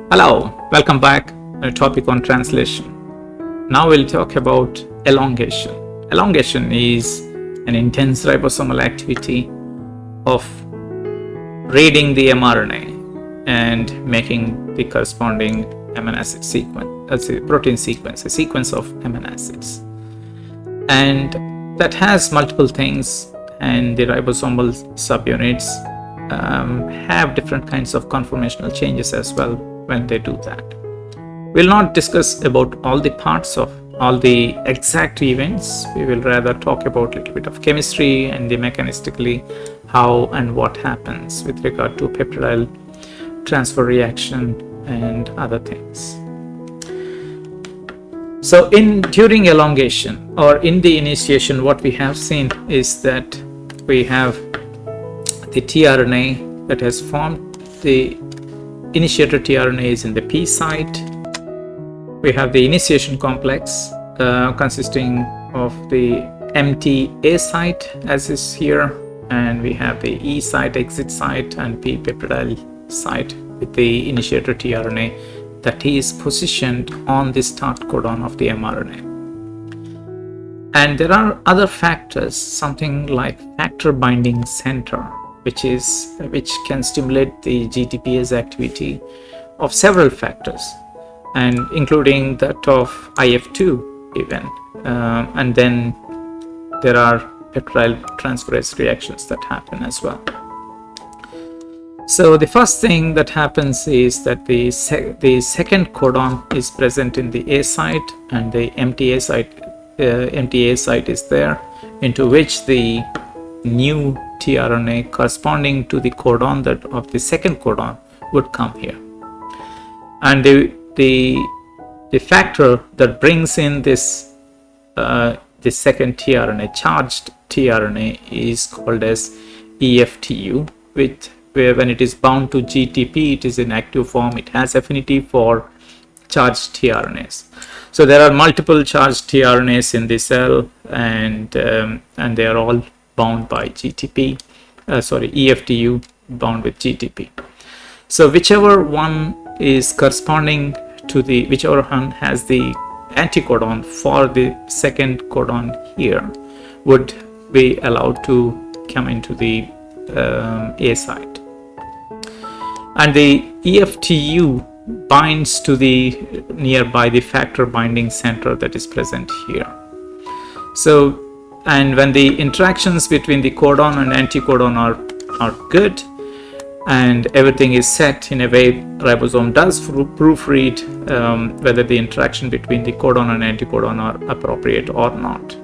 Hello, welcome back. A topic on translation. Now we'll talk about elongation. Elongation is an intense ribosomal activity of reading the mRNA and making the corresponding amino acid sequence, protein sequence, a sequence of amino acids. And that has multiple things, and the ribosomal subunits have different kinds of conformational changes as well when they do that. We'll not discuss about all the parts of all the exact events. We will rather talk about a little bit of chemistry and the mechanistically how and what happens with regard to peptidyl transfer reaction and other things. So during elongation or in the initiation, what we have seen is that we have the tRNA that has formed. The initiator tRNA is in the P site. We have the initiation complex consisting of the empty A site as is here, and we have the E site, exit site, and P peptidyl site with the initiator tRNA that is positioned on the start codon of the mRNA. And there are other factors, something like factor binding center, which can stimulate the GTPase activity of several factors, and including that of IF2 even. And then there are peptidyl transferase reactions that happen as well. So the first thing that happens is that the second codon is present in the A site, and the empty A site is there, into which the new tRNA corresponding to the codon of the second codon would come here. And the factor that brings in this the second tRNA, charged tRNA, is called as EFTU, where when it is bound to GTP, it is in active form. It has affinity for charged tRNAs. So there are multiple charged tRNAs in the cell, and they are all bound by GTP. EFTU bound with GTP. So whichever one is corresponding to whichever one has the anticodon for the second codon here would be allowed to come into the A site. And the EFTU binds to the nearby the factor binding center that is present here. So, and when the interactions between the codon and anticodon are good and everything is set in a way, ribosome does proofread whether the interaction between the codon and anticodon are appropriate or not.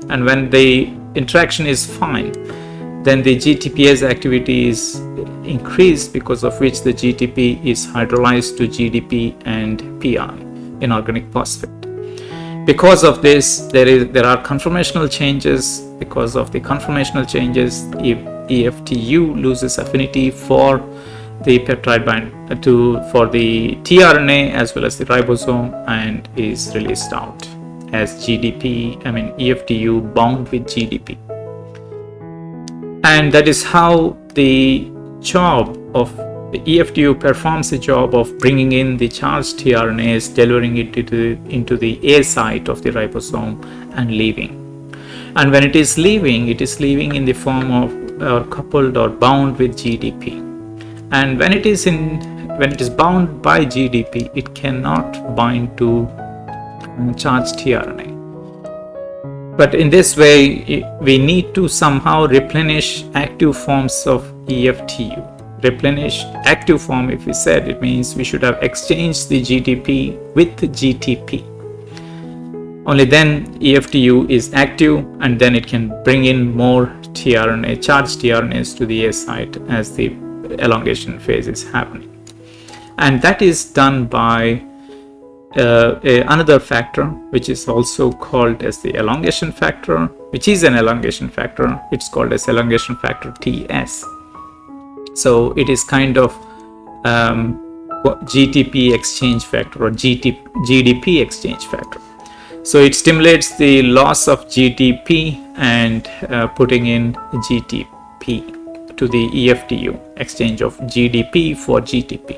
And when the interaction is fine, then the GTPase activity is increased, because of which the GTP is hydrolyzed to GDP and PI, inorganic phosphate. Because of this, there are conformational changes. Because of the conformational changes, EFTU loses affinity for the peptide for the tRNA as well as the ribosome, and is released out as EFTU bound with GDP. And that is how the job of the EFTU performs the job of bringing in the charged tRNAs, delivering it into the A site of the ribosome and leaving. And when it is leaving in the form of coupled or bound with GDP. And when it is bound by GDP, it cannot bind to charged tRNA. But in this way, we need to somehow replenish active forms of EFTU. Replenish active form, if we said, it means we should have exchanged the GDP with the GTP. Only then EFTU is active, and then it can bring in more tRNA, charged tRNAs to the A site as the elongation phase is happening. And that is done by another factor, which is also called as the elongation factor, which is an elongation factor. It's called as elongation factor TS. So it is kind of GTP exchange factor or GDP exchange factor. So it stimulates the loss of GTP and putting in GTP to the EFTU, exchange of GDP for GTP.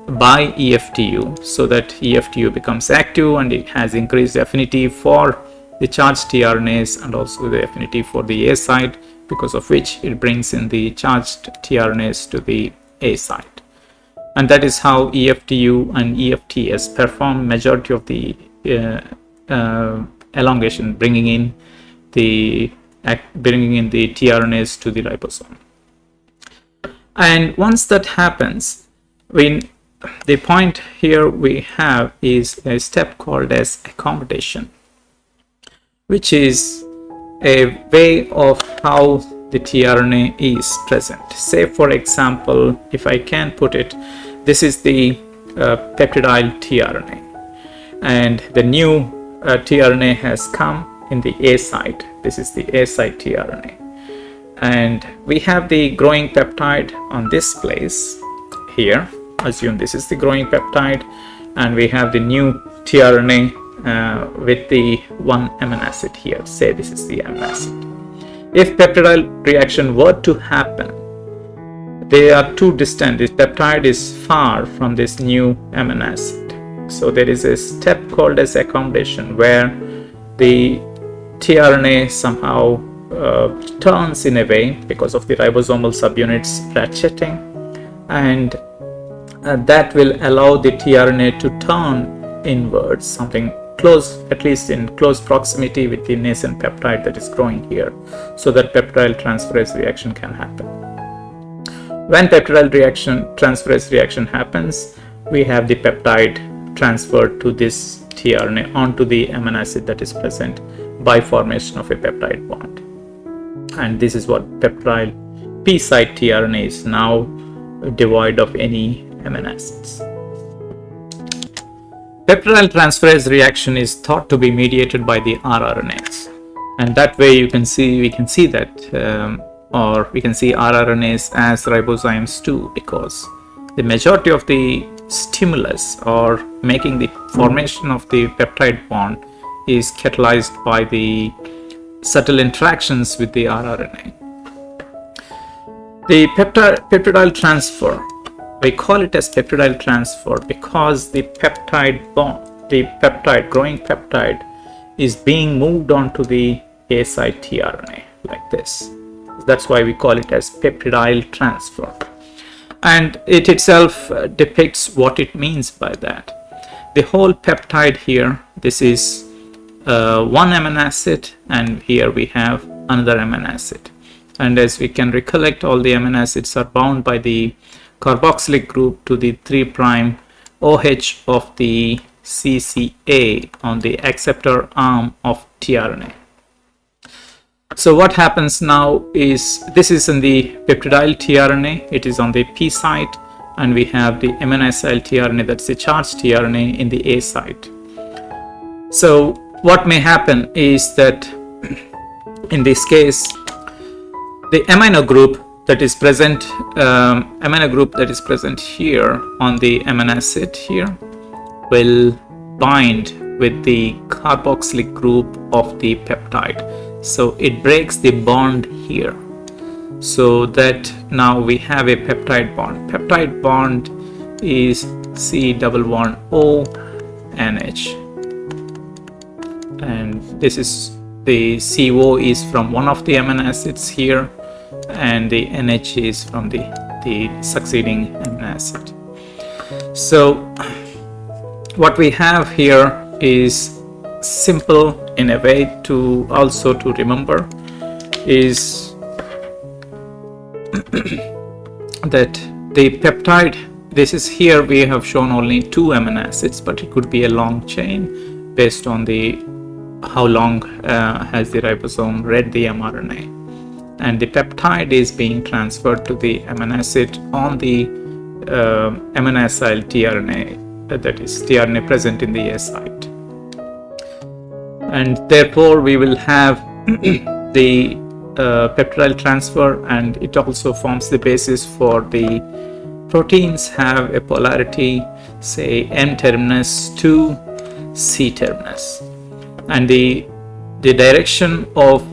by EFTU, so that EFTU becomes active and it has increased affinity for the charged tRNAs and also the affinity for the A site, because of which it brings in the charged tRNAs to the A site. And that is how EFTU and EFTS perform majority of the elongation, bringing in the tRNAs to the ribosome. And once that happens, the point here we have is a step called as accommodation, which is a way of how the tRNA is present. Say, for example, if I can put it, this is the peptidyl tRNA, and the new tRNA has come in the A site. This is the A site tRNA, and we have the growing peptide on this place here. Assume this is the growing peptide, and we have the new tRNA with the one amino acid here. Say this is the amino acid. If peptidyl reaction were to happen, they are too distant. This peptide is far from this new amino acid. So there is a step called as accommodation, where the tRNA somehow turns in a way because of the ribosomal subunits ratcheting, and that will allow the tRNA to turn inwards, something close, at least in close proximity with the nascent peptide that is growing here, so that peptidyl transferase reaction can happen. When peptidyl transferase reaction happens, we have the peptide transferred to this tRNA onto the amino acid that is present by formation of a peptide bond. And this is what peptidyl P site tRNA is now devoid of any amino acids. Peptidyl transferase reaction is thought to be mediated by the rRNAs, and that way we can see that or we can see rRNAs as ribozymes too, because the majority of the stimulus or making the formation of the peptide bond is catalyzed by the subtle interactions with the rRNA. The peptidyl transfer, we call it as peptidyl transfer because the peptide bond, the growing peptide, is being moved on to the A site tRNA like this. That's why we call it as peptidyl transfer. And it itself depicts what it means by that. The whole peptide here, this is one amino acid, and here we have another amino acid. And as we can recollect, all the amino acids are bound by the carboxylic group to the 3' OH of the CCA on the acceptor arm of tRNA. So what happens now is, this is in the peptidyl tRNA, it is on the P site, and we have the amino acyl tRNA, that's the charged tRNA, in the A site. So what may happen is that in this case, the amino group that is present here on the amino acid here will bind with the carboxylic group of the peptide. So it breaks the bond here, so that now we have a peptide bond. Peptide bond is C-double-bond-O NH, and this is the CO is from one of the amino acids here, and the NH is from the succeeding amino acid. So what we have here is simple in a way to also to remember, is that the peptide, this is here we have shown only 2 amino acids, but it could be a long chain based on the how long has the ribosome read the mRNA, and the peptide is being transferred to the amino acid on the amino acyl tRNA, that is tRNA present in the A site. And therefore we will have the peptidyl transfer, and it also forms the basis for the proteins have a polarity, say N terminus to C terminus, and the direction of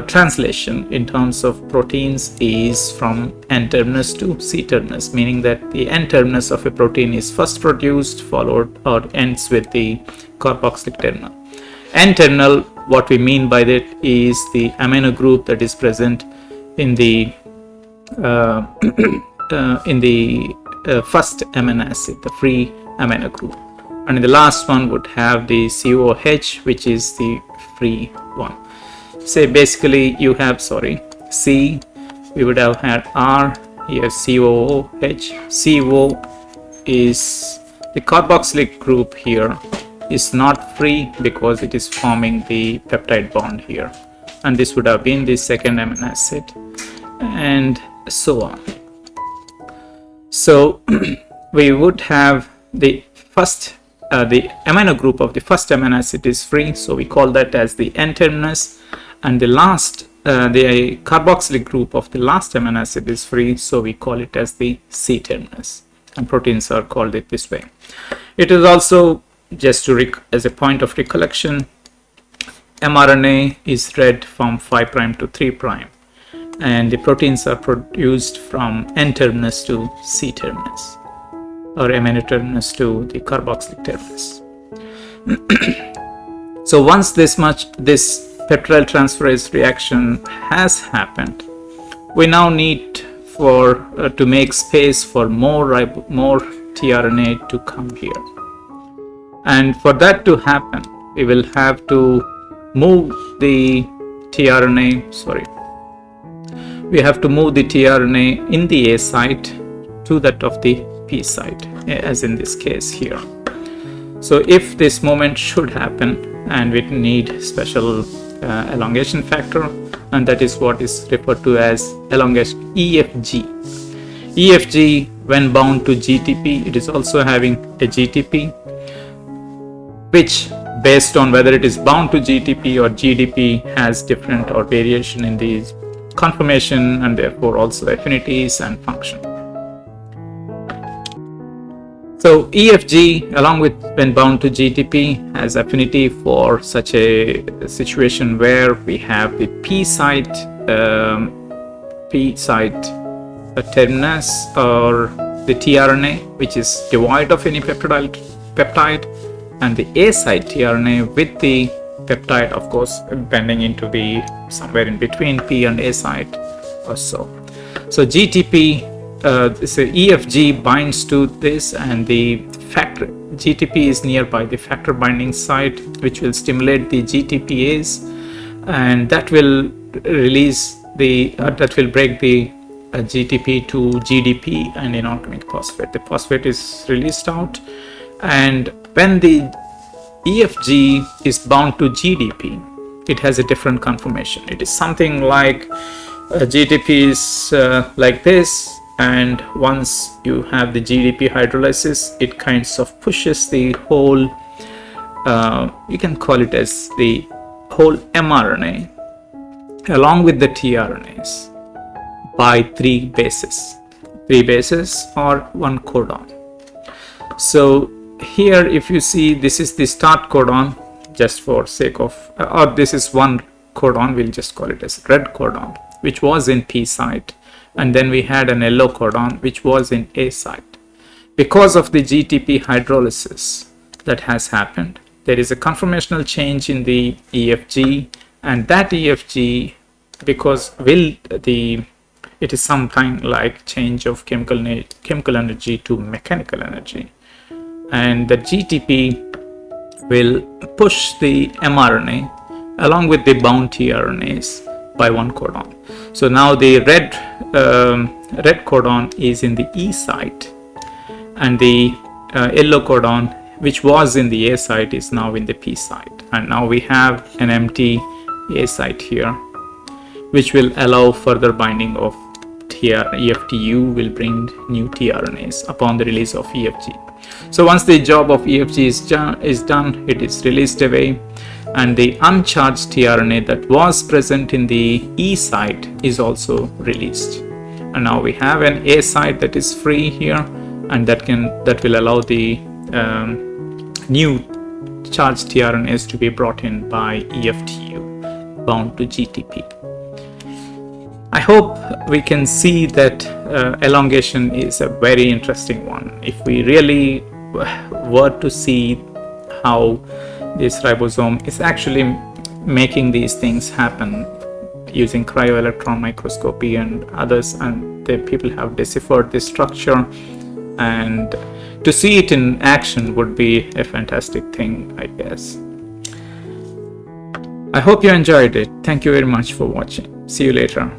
translation in terms of proteins is from N-terminus to C-terminus, meaning that the N-terminus of a protein is first produced, followed or ends with the carboxylic terminal. N-terminal, what we mean by that is the amino group that is present in the first amino acid, the free amino group, and in the last one would have the COH, which is the free one. Say basically you have C, we would have had R, here COOH. CO is the carboxylic group here is not free because it is forming the peptide bond here, and this would have been the second amino acid, and so on. So we would have the first the amino group of the first amino acid is free, so we call that as the N-terminus, and the last the carboxylic group of the last amino acid is free, so we call it as the C-terminus, and proteins are called it this way. It is also, just to as a point of recollection, mRNA is read from 5' to 3', and the proteins are produced from N-terminus to C-terminus, or amino terminus to the carboxylic terminus. So once this peptidyl transferase reaction has happened, we now need for to make space for more tRNA to come here, and for that to happen we will have to move the tRNA we have to move the tRNA in the A site to that of the P site, as in this case here. So if this movement should happen, and we need special elongation factor, and that is what is referred to as elongation EFG. EFG, when bound to GTP, it is also having a GTP, which based on whether it is bound to GTP or GDP has different or variation in the conformation, and therefore also affinities and function. So EFG, along with when bound to GTP, has affinity for such a situation where we have the P site terminus, or the tRNA, which is devoid of any peptide, and the A site tRNA with the peptide, of course, bending into the somewhere in between P and A site or so. So GTP, so EFG binds to this, and the factor GTP is nearby the factor binding site, which will stimulate the GTPase, and that will release that will break the GTP to GDP and inorganic phosphate. The phosphate is released out, and when the EFG is bound to GDP, it has a different conformation. It is something like GTP is like this, and once you have the GDP hydrolysis, it kinds of pushes the whole, you can call it as the whole mRNA along with the tRNAs by 3 bases or 1 codon. So here, if you see, this is the start codon, just for sake of, or this is 1 codon, we'll just call it as red codon, which was in P site, and then we had an yellow codon which was in A site. Because of the GTP hydrolysis that has happened, there is a conformational change in the EFG, and that EFG, because it is something like change of chemical energy to mechanical energy, and the GTP will push the mRNA along with the bound tRNAs by 1 codon. So now the red codon is in the E site, and the yellow codon, which was in the A site, is now in the P site, and now we have an empty A site here, which will allow further binding of EFTU, will bring new tRNAs upon the release of EFG. So once the job of EFG is done, it is released away, and the uncharged tRNA that was present in the E site is also released, and now we have an A site that is free here, and that will allow the new charged tRNAs to be brought in by EFTU. bound to GTP. I hope we can see that elongation is a very interesting one. If we really were to see how this ribosome is actually making these things happen using cryo-electron microscopy and others, and the people have deciphered this structure, and to see it in action would be a fantastic thing, I guess. I hope you enjoyed it. Thank you very much for watching. See you later.